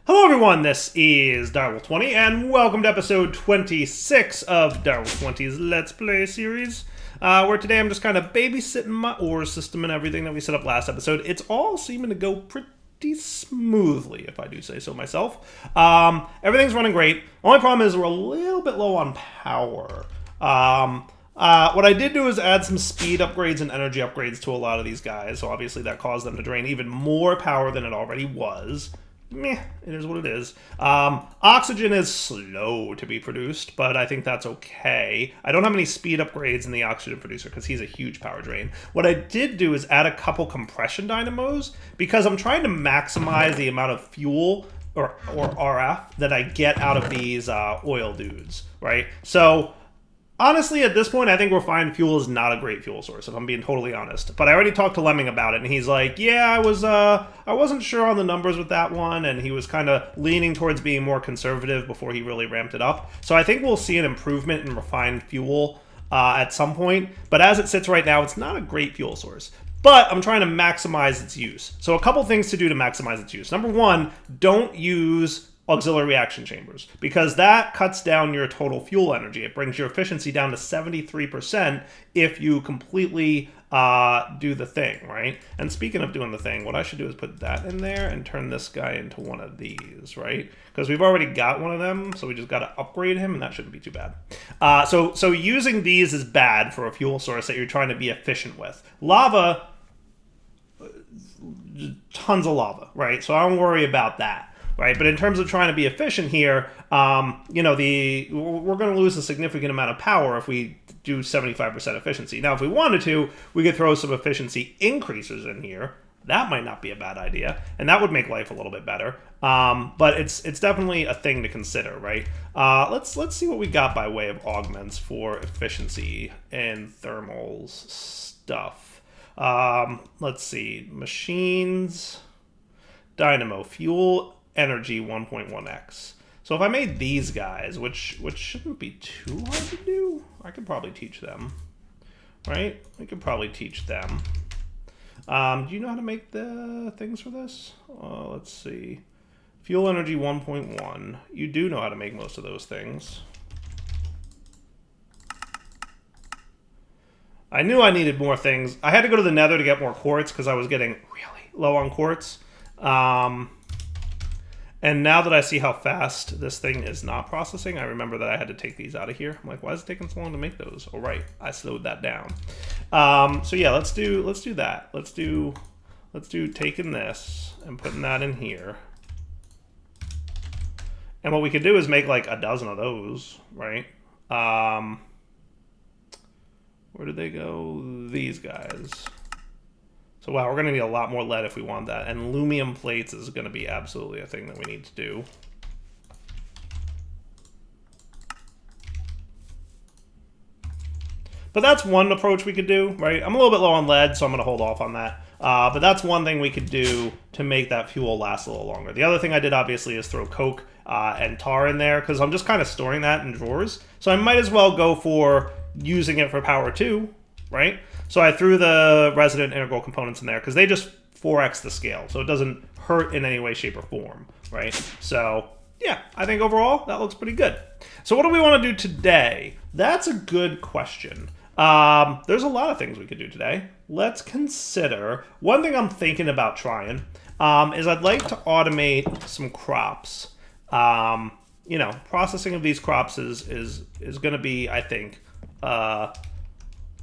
Hello everyone, this is Direwolf20, and welcome to episode 26 of Direwolf20's Let's Play series, where today I'm just kind of babysitting my ore system and everything that we set up last episode. It's all seeming to go pretty smoothly, if I do say so myself. Everything's running great. Only problem is we're a little bit low on power. What I did do is add some speed upgrades and energy upgrades to a lot of these guys, so obviously that caused them to drain even more power than it already was. Meh, it is what it is. Oxygen is slow to be produced, but I think that's okay. I don't have any speed upgrades in the oxygen producer because he's a huge power drain. What I did do is add a couple compression dynamos because I'm trying to maximize the amount of fuel or RF that I get out of these oil dudes, right? So honestly, at this point, I think we're fine. Fuel is not a great fuel source, if I'm being totally honest. But I already talked to Lemming about it, and he's like, yeah, I wasn't sure on the numbers with that one, and he was kind of leaning towards being more conservative before he really ramped it up. So I think we'll see an improvement in refined fuel at some point. But as it sits right now, it's not a great fuel source. But I'm trying to maximize its use. So a couple things to do to maximize its use. Number one, don't use auxiliary reaction chambers, because that cuts down your total fuel energy. It brings your efficiency down to 73% if you completely do the thing, right? And speaking of doing the thing, what I should do is put that in there and turn this guy into one of these, right? Because we've already got one of them, so we just got to upgrade him, and that shouldn't be too bad. So using these is bad for a fuel source that you're trying to be efficient with. Lava, tons of lava, right? So I don't worry about that. Right, but in terms of trying to be efficient here, we're going to lose a significant amount of power if we do 75% efficiency. Now, if we wanted to, we could throw some efficiency increasers in here. That might not be a bad idea, and that would make life a little bit better. But it's definitely a thing to consider, right? Let's see what we got by way of augments for efficiency and thermals stuff. Let's see, machines, dynamo, fuel, energy 1.1x. So if I made these guys, which shouldn't be too hard to do, I could probably teach them, right? I could probably teach them. Do you know how to make the things for this? Let's see. Fuel energy 1.1. You do know how to make most of those things. I knew I needed more things. I had to go to the nether to get more quartz because I was getting really low on quartz. And now that I see how fast this thing is not processing, I remember that I had to take these out of here. I'm like, why is it taking so long to make those? Oh, right, I slowed that down. So yeah, let's do that. Let's do taking this and putting that in here. And what we could do is make like a dozen of those, right? Where did they go? These guys. So wow, we're going to need a lot more lead if we want that. And aluminum plates is going to be absolutely a thing that we need to do. But that's one approach we could do, right? I'm a little bit low on lead, so I'm going to hold off on that. But that's one thing we could do to make that fuel last a little longer. The other thing I did, obviously, is throw coke and tar in there, because I'm just kind of storing that in drawers. So I might as well go for using it for power too, right? So I threw the resident integral components in there because they just 4x the scale, so it doesn't hurt in any way, shape, or form, right? So yeah, I think overall that looks pretty good. So what do we want to do today? That's a good question. There's a lot of things we could do today. Let's consider, one thing I'm thinking about trying is I'd like to automate some crops. Processing of these crops is going to be, I think,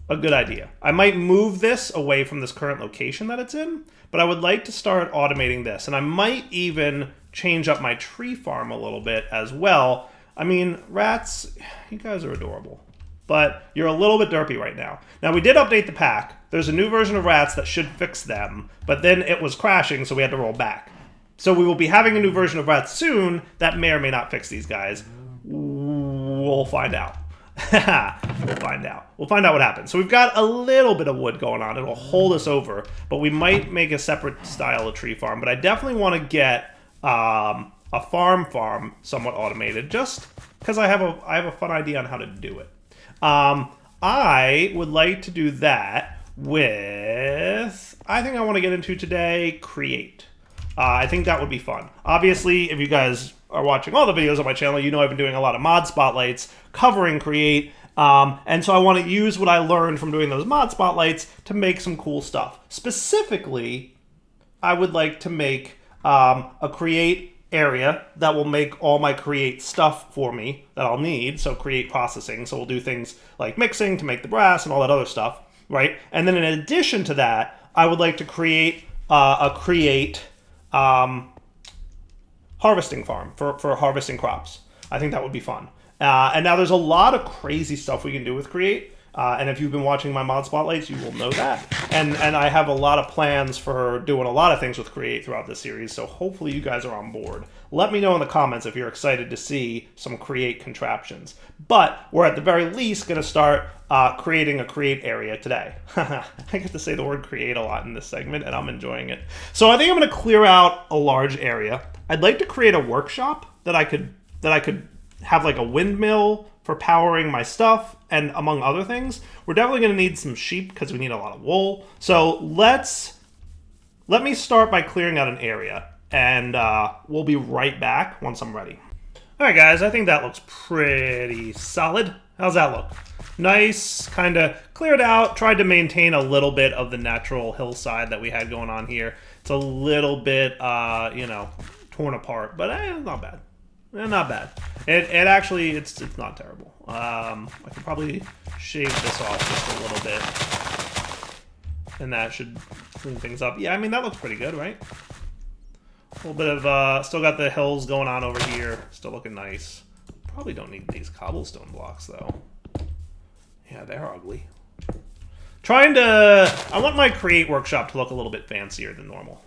a good idea. I might move this away from this current location that it's in, but I would like to start automating this. And I might even change up my tree farm a little bit as well. I mean, rats, you guys are adorable, but you're a little bit derpy right now. Now, we did update the pack. There's a new version of rats that should fix them, but then it was crashing, so we had to roll back. So we will be having a new version of rats soon that may or may not fix these guys. We'll find out. We'll find out. We'll find out what happens. So we've got a little bit of wood going on. It'll hold us over, but we might make a separate style of tree farm. But I definitely want to get a farm somewhat automated, just because I have a fun idea on how to do it. I would like to do that with, I think I want to get into today, create. I think that would be fun. Obviously, if you guys are watching all the videos on my channel, you know I've been doing a lot of mod spotlights covering Create. And so I want to use what I learned from doing those mod spotlights to make some cool stuff. Specifically, I would like to make a Create area that will make all my Create stuff for me that I'll need. So Create processing. So we'll do things like mixing to make the brass and all that other stuff, right? And then in addition to that, I would like to create a Create harvesting farm for harvesting crops. I think that would be fun. And now there's a lot of crazy stuff we can do with Create. And if you've been watching my mod spotlights, you will know that. And I have a lot of plans for doing a lot of things with Create throughout this series, so hopefully you guys are on board. Let me know in the comments if you're excited to see some Create contraptions. But we're at the very least going to start creating a Create area today. I get to say the word Create a lot in this segment, and I'm enjoying it. So I think I'm going to clear out a large area. I'd like to create a workshop that I could have like a windmill for powering my stuff, and among other things. We're definitely going to need some sheep because we need a lot of wool. So let me start by clearing out an area, and we'll be right back once I'm ready. All right, guys, I think that looks pretty solid. How's that look? Nice, kind of cleared out, tried to maintain a little bit of the natural hillside that we had going on here. It's a little bit, torn apart, but not bad. Not bad. It actually, it's not terrible. I could probably shave this off just a little bit. And that should clean things up. Yeah, I mean, that looks pretty good, right? A little bit of, still got the hills going on over here. Still looking nice. Probably don't need these cobblestone blocks, though. Yeah, they're ugly. I want my Create workshop to look a little bit fancier than normal.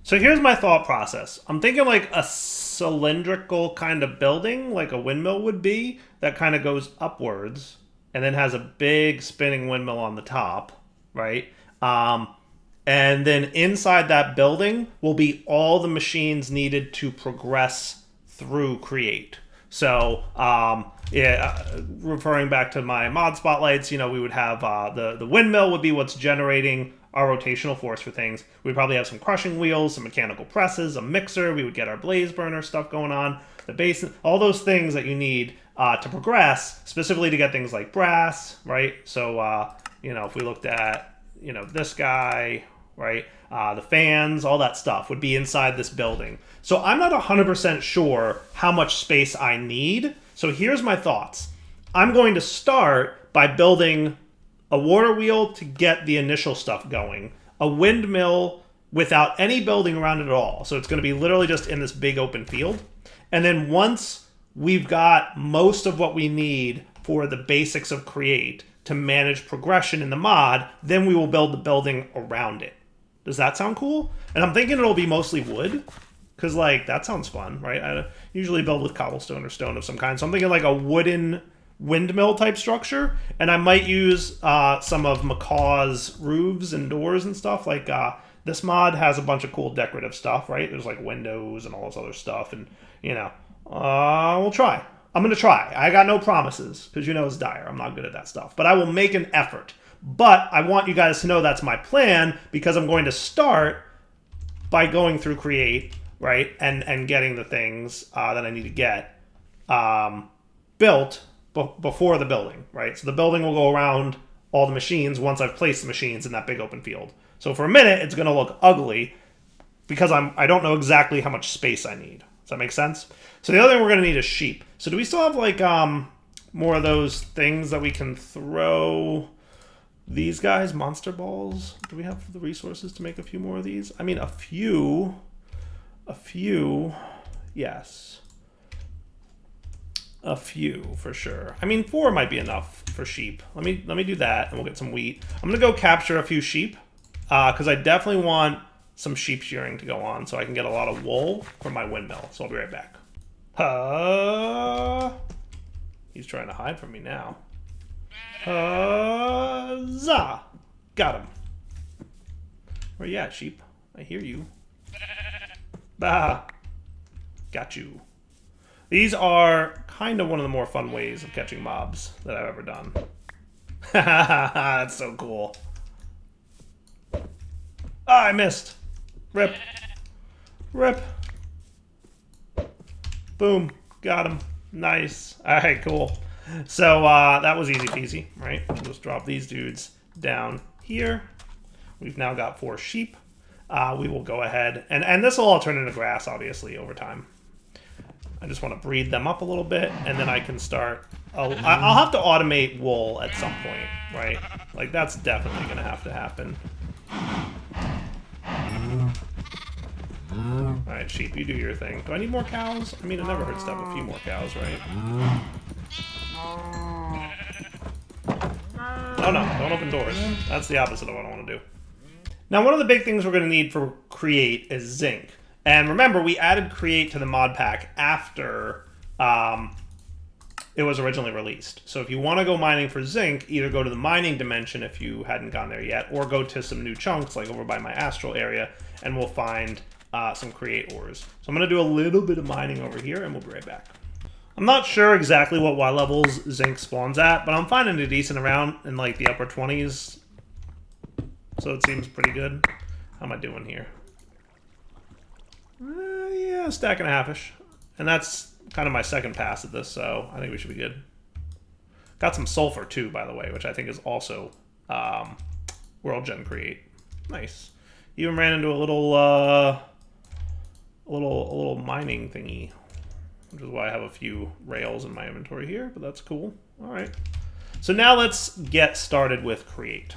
So here's my thought process. I'm thinking like a cylindrical kind of building, like a windmill would be, that kind of goes upwards and then has a big spinning windmill on the top, right? And then inside that building will be all the machines needed to progress through Create. So, referring back to my mod spotlights, we would have the windmill would be what's generating our rotational force for things. We'd probably have some crushing wheels, some mechanical presses, a mixer. We would get our blaze burner stuff going on, the basin, all those things that you need to progress, specifically to get things like brass, right? So, if we looked at, this guy, right? The fans, all that stuff would be inside this building. So I'm not 100% sure how much space I need. So here's my thoughts. I'm going to start by building a water wheel to get the initial stuff going, a windmill without any building around it at all. So it's going to be literally just in this big open field. And then once we've got most of what we need for the basics of Create to manage progression in the mod, then we will build the building around it. Does that sound cool? And I'm thinking it'll be mostly wood, because that sounds fun, right? I usually build with cobblestone or stone of some kind. So I'm thinking like a wooden windmill type structure, and I might use some of Macaw's roofs and doors and stuff. Like this mod has a bunch of cool decorative stuff, right? There's like windows and all this other stuff, and we'll try. I'm gonna try. I got no promises because it's dire. I'm not good at that stuff, but I will make an effort. But I want you guys to know that's my plan, because I'm going to start by going through Create, right, and getting the things that I need to get built before the building, right? So the building will go around all the machines once I've placed the machines in that big open field. So for a minute, it's going to look ugly because I don't know exactly how much space I need. Does that make sense? So the other thing we're going to need is sheep. So do we still have more of those things that we can throw? These guys, monster balls. Do we have the resources to make a few more of these? I mean, a few, yes. A few, for sure. I mean, 4 might be enough for sheep. Let me do that, and we'll get some wheat. I'm going to go capture a few sheep, because I definitely want some sheep shearing to go on, so I can get a lot of wool from my windmill. So I'll be right back. He's trying to hide from me now. Huzzah! Got him. Where you at, sheep? I hear you. Bah! Got you. These are kind of one of the more fun ways of catching mobs that I've ever done. That's so cool. Ah, I missed. Rip. Rip. Boom. Got him. Nice. All right, cool. So that was easy peasy, right? We'll just drop these dudes down here. We've now got 4 sheep. We will go ahead, and this will all turn into grass, obviously, over time. I just want to breed them up a little bit, and then I can start... I'll have to automate wool at some point, right? Like, that's definitely going to have to happen. Alright, sheep, you do your thing. Do I need more cows? I mean, it never hurts to have a few more cows, right? Oh no, don't open doors. That's the opposite of what I want to do. Now, one of the big things we're going to need for Create is Zinc. And remember, we added Create to the mod pack after it was originally released. So if you want to go mining for Zinc, either go to the mining dimension if you hadn't gone there yet, or go to some new chunks, like over by my astral area, and we'll find some Create ores. So I'm going to do a little bit of mining over here, and we'll be right back. I'm not sure exactly what Y levels Zinc spawns at, but I'm finding a decent amount in like the upper 20s. So it seems pretty good. How am I doing here? Yeah, stack and a half-ish. And that's kind of my second pass at this, so I think we should be good. Got some sulfur too, by the way, which I think is also World Gen Create. Nice. Even ran into a little mining thingy, which is why I have a few rails in my inventory here, but that's cool. All right. So now let's get started with Create.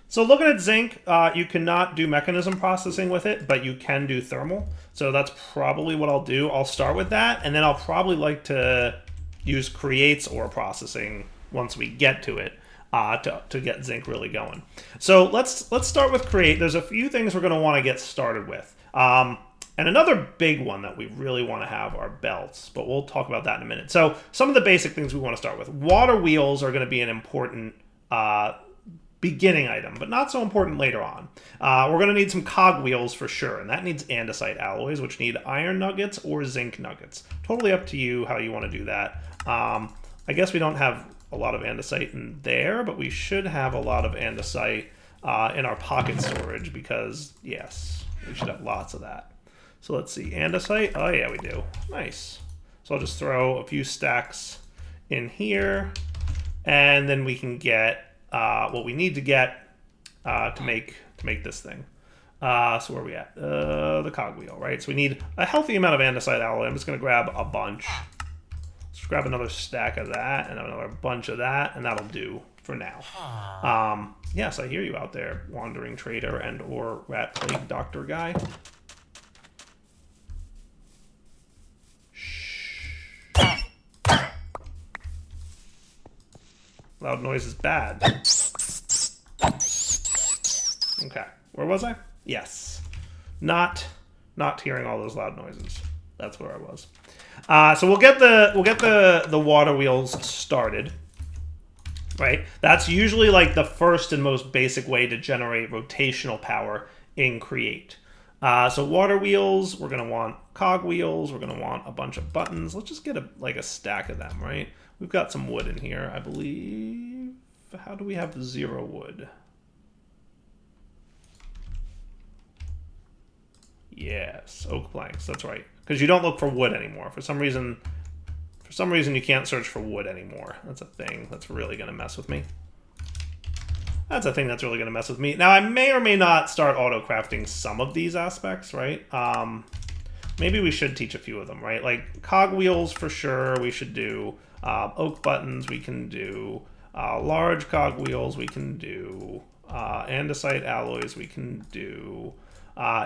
So looking at Zinc, you cannot do mechanism processing with it, but you can do thermal. So that's probably what I'll do. I'll start with that, and then I'll probably like to use Create's ore processing once we get to it to get Zinc really going. So let's start with Create. There's a few things we're going to want to get started with. And another big one that we really want to have are belts, but we'll talk about that in a minute. So some of the basic things we want to start with. Water wheels are going to be an important beginning item, but not so important later on. We're going to need some cog wheels for sure, and that needs andesite alloys, which need iron nuggets or zinc nuggets. Totally up to you how you want to do that. I guess we don't have a lot of andesite in there, but we should have a lot of andesite in our pocket storage because, yes, we should have lots of that. So let's see, andesite. Oh yeah, we do. Nice. So I'll just throw a few stacks in here, and then we can get what we need to get to make this thing. So where are we at? The cogwheel, right? So we need a healthy amount of andesite alloy. I'm just going to grab a bunch. Let's grab another stack of that and another bunch of that, and that'll do for now. Yes, I hear you out there, wandering trader and or rat plague doctor guy. Loud noise is bad. Okay, where was I? Yes, not hearing all those loud noises. That's where I was. So we'll get the water wheels started. Right, that's usually like the first and most basic way to generate rotational power in Create. So water wheels, we're gonna want cog wheels, we're gonna want a bunch of buttons. Let's just get a stack of them, right? We've got some wood in here, I believe. How do we have 0 wood? Yes, oak planks, that's right. Because you don't look for wood anymore. For some reason you can't search for wood anymore. That's a thing that's really going to mess with me. That's a thing that's really going to mess with me. Now, I may or may not start auto-crafting some of these aspects, right? Maybe we should teach a few of them, right? Like cog wheels for sure we should do. Oak buttons we can do. Large cog wheels we can do. Andesite alloys we can do.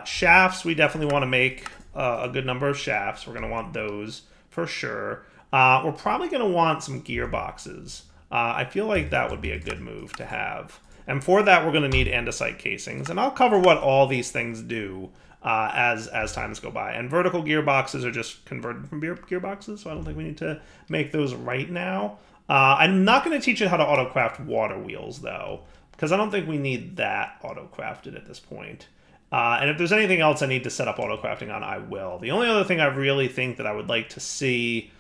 Shafts we definitely want to make a good number of shafts. We're going to want those for sure. We're probably going to want some gearboxes. I feel like that would be a good move to have. And for that, we're going to need andesite casings. And I'll cover what all these things do as times go by. And vertical gearboxes are just converted from gearboxes, so I don't think we need to make those right now. I'm not going to teach you how to auto-craft water wheels, though, because I don't think we need that auto-crafted at this point. And if there's anything else I need to set up auto-crafting on, I will. The only other thing I really think that I would like to see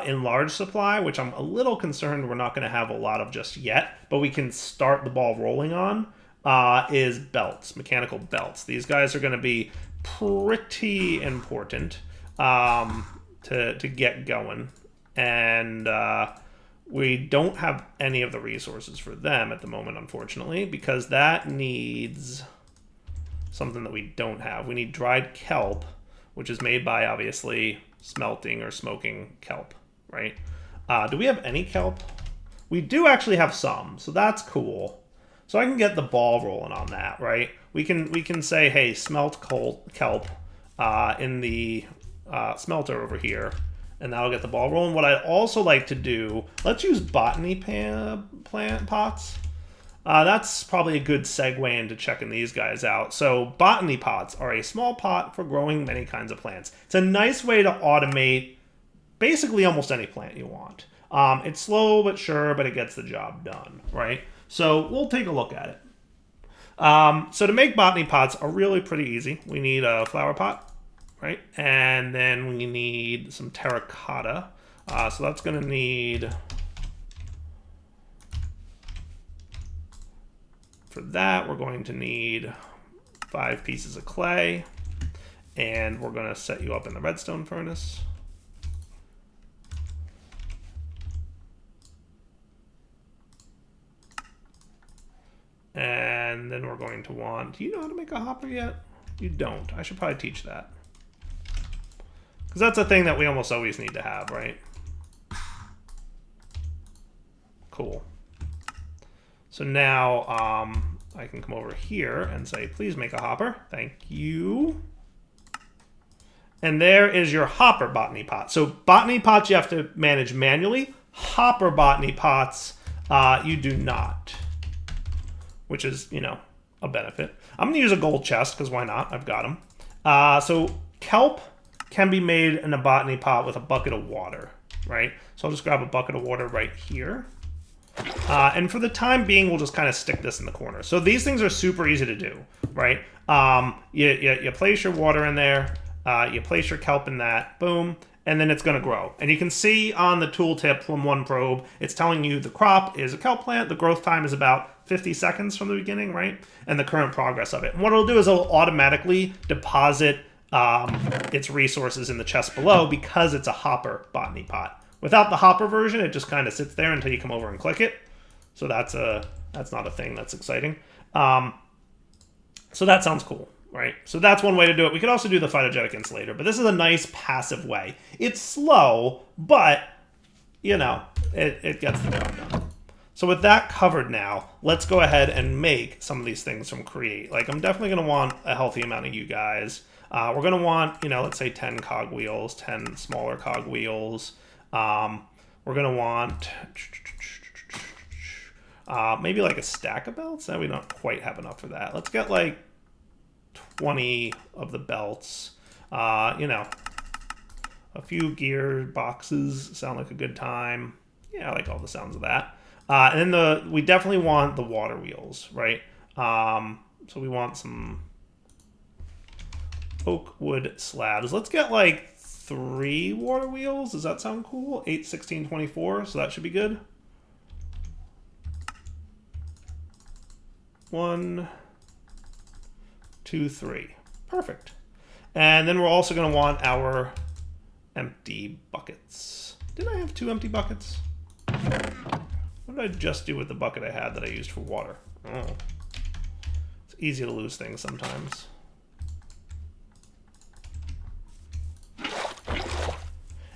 in large supply, which I'm a little concerned we're not going to have a lot of just yet, but we can start the ball rolling on, is belts, mechanical belts. These guys are going to be pretty important to get going. And we don't have any of the resources for them at the moment, unfortunately, because that needs something that we don't have. We need dried kelp, which is made by, obviously, smelting or smoking kelp, right? Do we have any kelp? We do actually have some, so that's cool. So I can get the ball rolling on that, right? We can say, hey, smelt kelp in the smelter over here, and that'll get the ball rolling. What I'd also like to do, let's use botany plant pots. That's probably a good segue into checking these guys out. So botany pots are a small pot for growing many kinds of plants. It's a nice way to automate basically almost any plant you want. It's slow but sure, but it gets the job done, right? So we'll take a look at it. So to make botany pots are really pretty easy. We need a flower pot, right? And then we need some terracotta. So that's going to need... For that, we're going to need 5 pieces of clay, and we're going to set you up in the redstone furnace. And then we're going to want, do you know how to make a hopper yet? You don't. I should probably teach that. Because that's a thing that we almost always need to have, right? Cool. So now I can come over here and say, please make a hopper. Thank you. And there is your hopper botany pot. So botany pots you have to manage manually. Hopper botany pots you do not, which is, you know, a benefit. I'm going to use a gold chest because why not? I've got them. So kelp can be made in a botany pot with a bucket of water, right? So I'll just grab a bucket of water right here. And for the time being, we'll just kind of stick this in the corner. So these things are super easy to do, right? You place your water in there, you place your kelp in that, boom, and then it's going to grow. And you can see on the tooltip from one probe, it's telling you the crop is a kelp plant, the growth time is about 50 seconds from the beginning, right? And the current progress of it. And what it'll do is it'll automatically deposit its resources in the chest below because it's a hopper botany pot. Without the hopper version, it just kind of sits there until you come over and click it. So that's not a thing that's exciting. So that sounds cool, right? So that's one way to do it. We could also do the phytogenic insulator, but this is a nice passive way. It's slow, but, you know, it gets the job done. So with that covered now, let's go ahead and make some of these things from Create. Like, I'm definitely going to want a healthy amount of you guys. We're going to want, you know, let's say 10 cogwheels, 10 smaller cogwheels. We're going to want maybe like a stack of belts. Now we don't quite have enough for that. Let's get like 20 of the belts. You know, a few gear boxes sound like a good time. Yeah, I like all the sounds of that. And then we definitely want the water wheels, right? So we want some oak wood slabs. Let's get like 3 water wheels. Does that sound cool? 8, 16, 24. So that should be good. 1, 2, 3. Perfect. And then we're also going to want our empty buckets. Didn't I have 2 empty buckets? What did I just do with the bucket I had that I used for water? Oh. It's easy to lose things sometimes.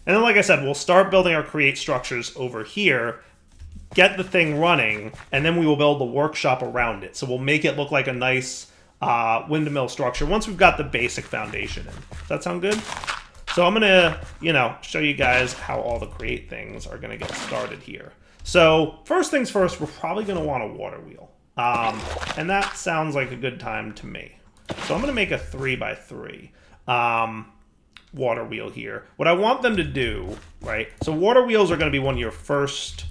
And then, like I said, we'll start building our create structures over here, get the thing running, and then we will build the workshop around it. So we'll make it look like a nice windmill structure once we've got the basic foundation in. Does that sound good? So I'm going to, you know, show you guys how all the create things are going to get started here. So first things first, we're probably going to want a water wheel. And that sounds like a good time to me. So I'm going to make a 3x3. Water wheel here. What I want them to do, right? So water wheels are going to be one of your first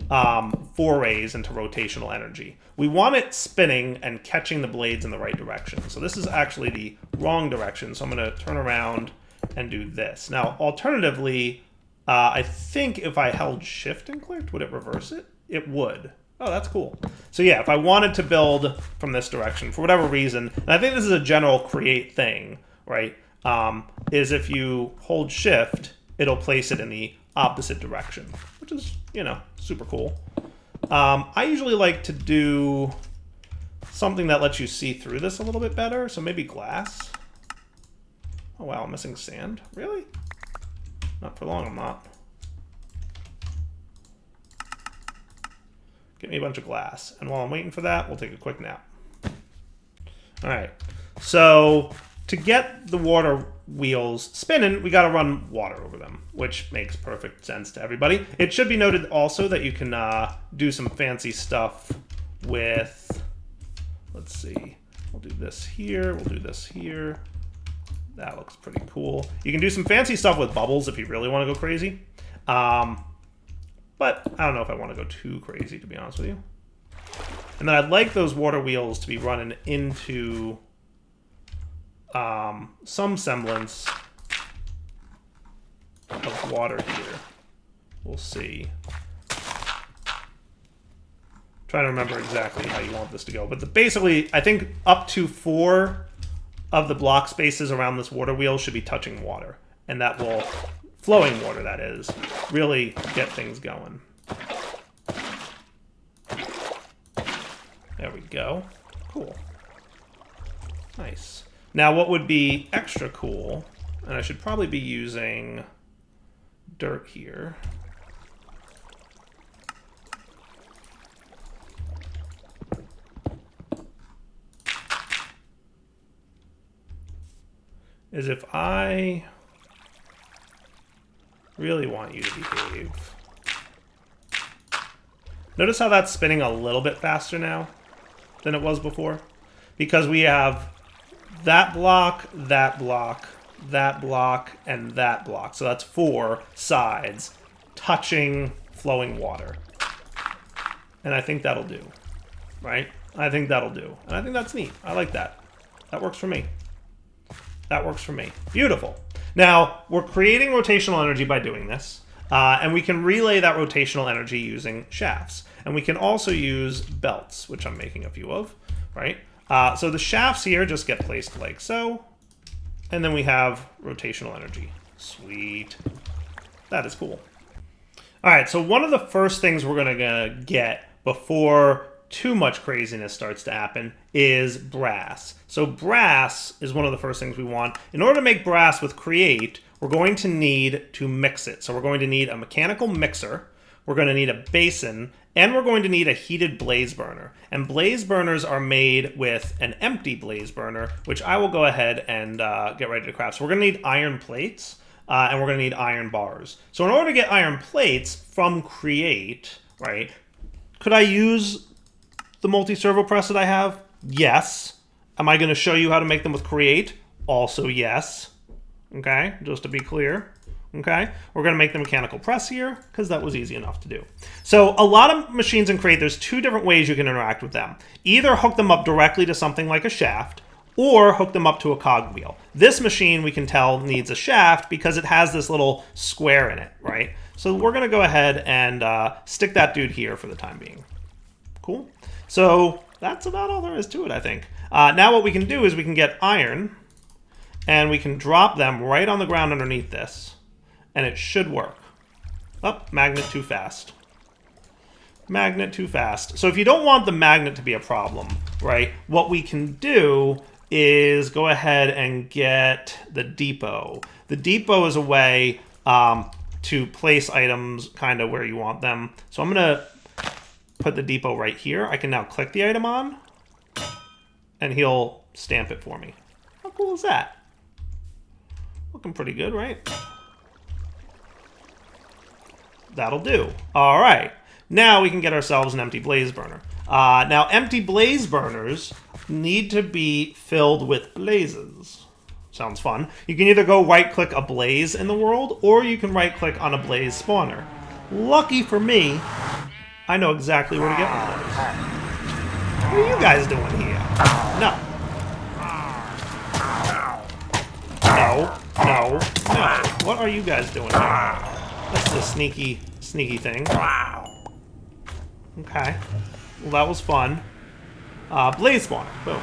forays into rotational energy. We want it spinning and catching the blades in the right direction. So this is actually the wrong direction. So I'm going to turn around and do this. Now, alternatively, I think if I held shift and clicked, would it reverse it? It would. Oh, that's cool. So yeah, if I wanted to build from this direction, for whatever reason, and I think this is a general create thing, right, is if you hold shift, it'll place it in the opposite direction, which is, you know, super cool. I usually like to do something that lets you see through this a little bit better, so maybe glass. Oh wow, I'm missing sand. Really? Not for long, I'm not. Get me a bunch of glass. And while I'm waiting for that, we'll take a quick nap. All right, so to get the water wheels spinning, we got to run water over them, which makes perfect sense to everybody. It should be noted also that you can do some fancy stuff with, let's see, we'll do this here, we'll do this here. That looks pretty cool. You can do some fancy stuff with bubbles if you really want to go crazy. But I don't know if I want to go too crazy, to be honest with you. And then I'd like those water wheels to be running into some semblance of water here. We'll see. Trying to remember exactly how you want this to go. But basically, I think up to 4 of the block spaces around this water wheel should be touching water. And that will, flowing water that is, really get things going. There we go. Cool. Nice. Now what would be extra cool, and I should probably be using dirt here. Is if I really want you to behave. Notice how that's spinning a little bit faster now than it was before? Because we have that block, that block, that block, and that block. So that's 4 sides touching flowing water. And I think that'll do, right? I think that'll do. And I think that's neat. I like that. That works for me. That works for me. Beautiful. Now, we're creating rotational energy by doing this. And we can relay that rotational energy using shafts. And we can also use belts, which I'm making a few of, right? So the shafts here just get placed like so. And then we have rotational energy. Sweet. That is cool. All right, so one of the first things we're gonna get before too much craziness starts to happen is brass. So brass is one of the first things we want. In order to make brass with Create, we're going to need to mix it. So we're going to need a mechanical mixer, we're going to need a basin, and we're going to need a heated blaze burner. And blaze burners are made with an empty blaze burner, which I will go ahead and get ready to craft. So we're going to need iron plates, and we're going to need iron bars. So in order to get iron plates from Create, right, could I use the multi-servo press that I have? Yes. Am I going to show you how to make them with Create? Also yes. Okay, just to be clear. Okay, we're going to make the mechanical press here because that was easy enough to do. So a lot of machines in Create, there's 2 different ways you can interact with them. Either hook them up directly to something like a shaft, or hook them up to a cogwheel. This machine, we can tell, needs a shaft because it has this little square in it, right? So we're going to go ahead and stick that dude here for the time being. Cool. So that's about all there is to it, I think. Now what we can do is we can get iron, and we can drop them right on the ground underneath this, and it should work. Oh, magnet too fast. Magnet too fast. So if you don't want the magnet to be a problem, right, what we can do is go ahead and get the depot. The depot is a way to place items kind of where you want them. So I'm going to put the depot right here. I can now click the item on, and he'll stamp it for me. How cool is that? Looking pretty good, right? That'll do. All right. Now we can get ourselves an empty blaze burner. Now, empty blaze burners need to be filled with blazes. Sounds fun. You can either go right-click a blaze in the world, or you can right-click on a blaze spawner. Lucky for me, I know exactly where to get one of those. What are you guys doing here? No. No. No. No. What are you guys doing here? That's a sneaky thing. Okay. Well, that was fun. Blaze spawner. Boom.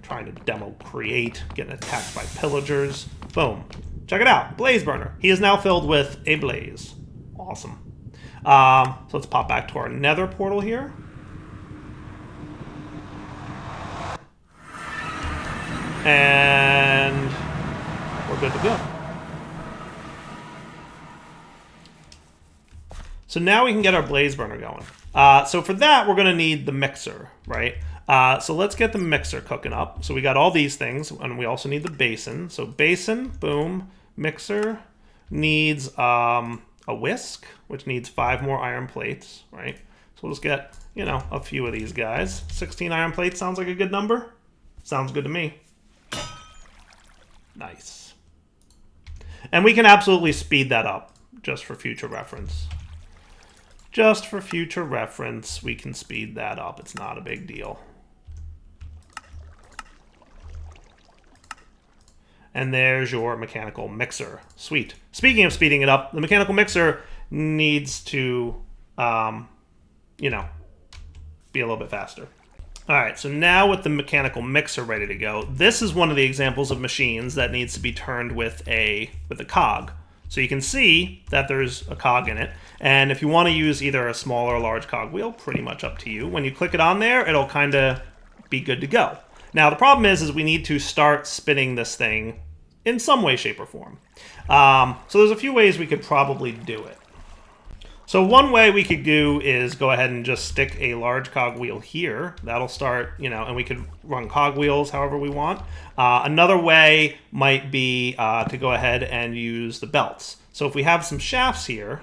trying to demo create, getting attacked by pillagers. Boom. Check it out. Blaze burner. He is now filled with a blaze. Awesome. So let's pop back to our nether portal here. And we're good to go. So now we can get our blaze burner going. So for that, we're going to need the mixer, right? So let's get the mixer cooking up. So we got all these things, and we also need the basin. So basin, boom. Mixer needs a whisk, which needs 5 more iron plates, right? So we'll just get, you know, a few of these guys. 16 iron plates sounds like a good number. Sounds good to me. Nice. And we can absolutely speed that up just for future reference. Just for future reference, we can speed that up. It's not a big deal. And there's your mechanical mixer. Sweet. Speaking of speeding it up, the mechanical mixer needs to, you know, be a little bit faster. All right, so now with the mechanical mixer ready to go, this is one of the examples of machines that needs to be turned with a cog. So you can see that there's a cog in it. And if you want to use either a small or large cog wheel, pretty much up to you. When you click it on there, it'll kind of be good to go. Now, the problem is we need to start spinning this thing in some way, shape, or form. So there's a few ways we could probably do it. So one way we could do is go ahead and just stick a large cog wheel here. That'll start, you know, and we could run cog wheels however we want. Another way might be to go ahead and use the belts. So if we have some shafts here,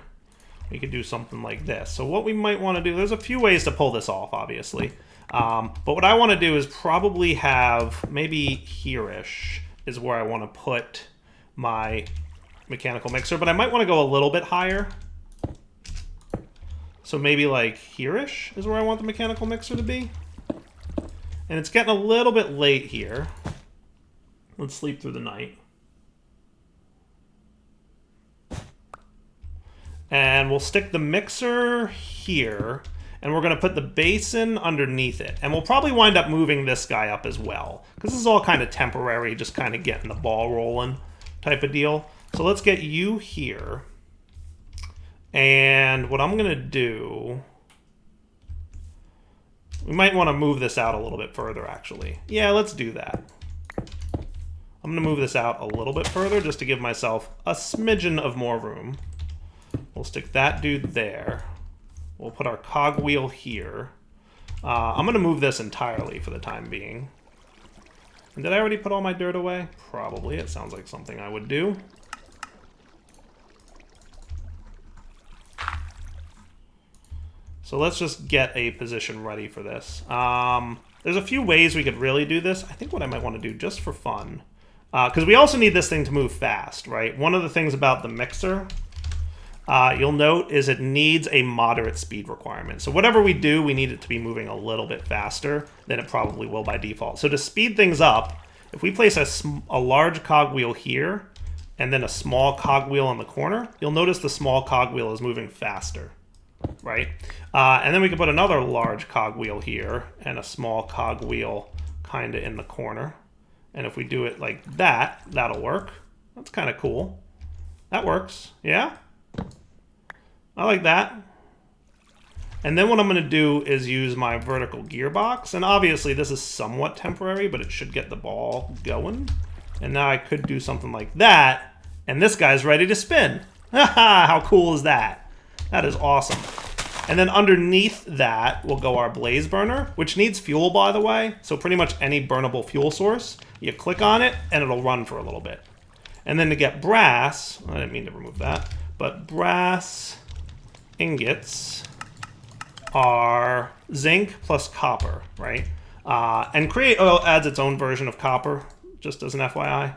we could do something like this. So what we might want to do, there's a few ways to pull this off, obviously. But what I want to do is probably have, maybe here-ish is where I want to put my mechanical mixer, but I might want to go a little bit higher. So maybe like here-ish is where I want the mechanical mixer to be. And it's getting a little bit late here. Let's sleep through the night. And we'll stick the mixer here, and we're going to put the basin underneath it. And we'll probably wind up moving this guy up as well, because this is all kind of temporary, just kind of getting the ball rolling type of deal. So let's get you here. And what I'm going to do, we might want to move this out a little bit further, actually. Yeah, let's do that. I'm going to move this out a little bit further just to give myself a smidgen of more room. We'll stick that dude there. We'll put our cog wheel here. I'm going to move this entirely for the time being. And did I already put all my dirt away? Probably. It sounds like something I would do. So let's just get a position ready for this. There's a few ways we could really do this. I think what I might want to do just for fun, because we also need this thing to move fast, right? One of the things about the mixer, you'll note, is it needs a moderate speed requirement. So whatever we do, we need it to be moving a little bit faster than it probably will by default. So to speed things up, if we place a large cogwheel here and then a small cogwheel in the corner, you'll notice the small cogwheel is moving faster, right? And then we can put another large cogwheel here and a small cogwheel kind of in the corner. And if we do it like that, that'll work. That's kind of cool. That works, yeah? I like that. And then what I'm going to do is use my vertical gearbox. And obviously this is somewhat temporary, but it should get the ball going. And now I could do something like that. And this guy's ready to spin. Haha, how cool is that? That is awesome. And then underneath that will go our blaze burner, which needs fuel, by the way. So pretty much any burnable fuel source, you click on it and it'll run for a little bit. And then to get brass, I didn't mean to remove that, but brass ingots are zinc plus copper, right? And Create Oil adds its own version of copper, just as an FYI.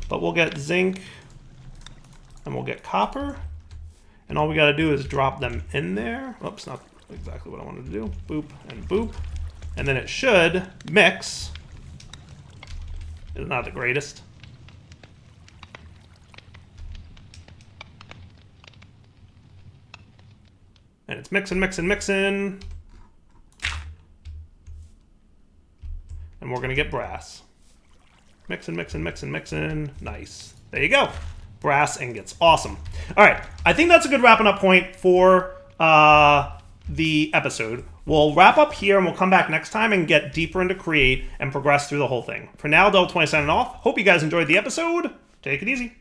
But we'll get zinc and we'll get copper. And all we got to do is drop them in there. Oops, not exactly what I wanted to do. Boop and boop. And then it should mix. It's not the greatest. And it's mixing, mixing, mixing. And we're going to get brass. Mixing, mixing, mixing, mixing. Nice. There you go. Brass ingots. Awesome. All right. I think that's a good wrapping up point for the episode. We'll wrap up here and we'll come back next time and get deeper into Create and progress through the whole thing. For now, Del20 signing off. Hope you guys enjoyed the episode. Take it easy.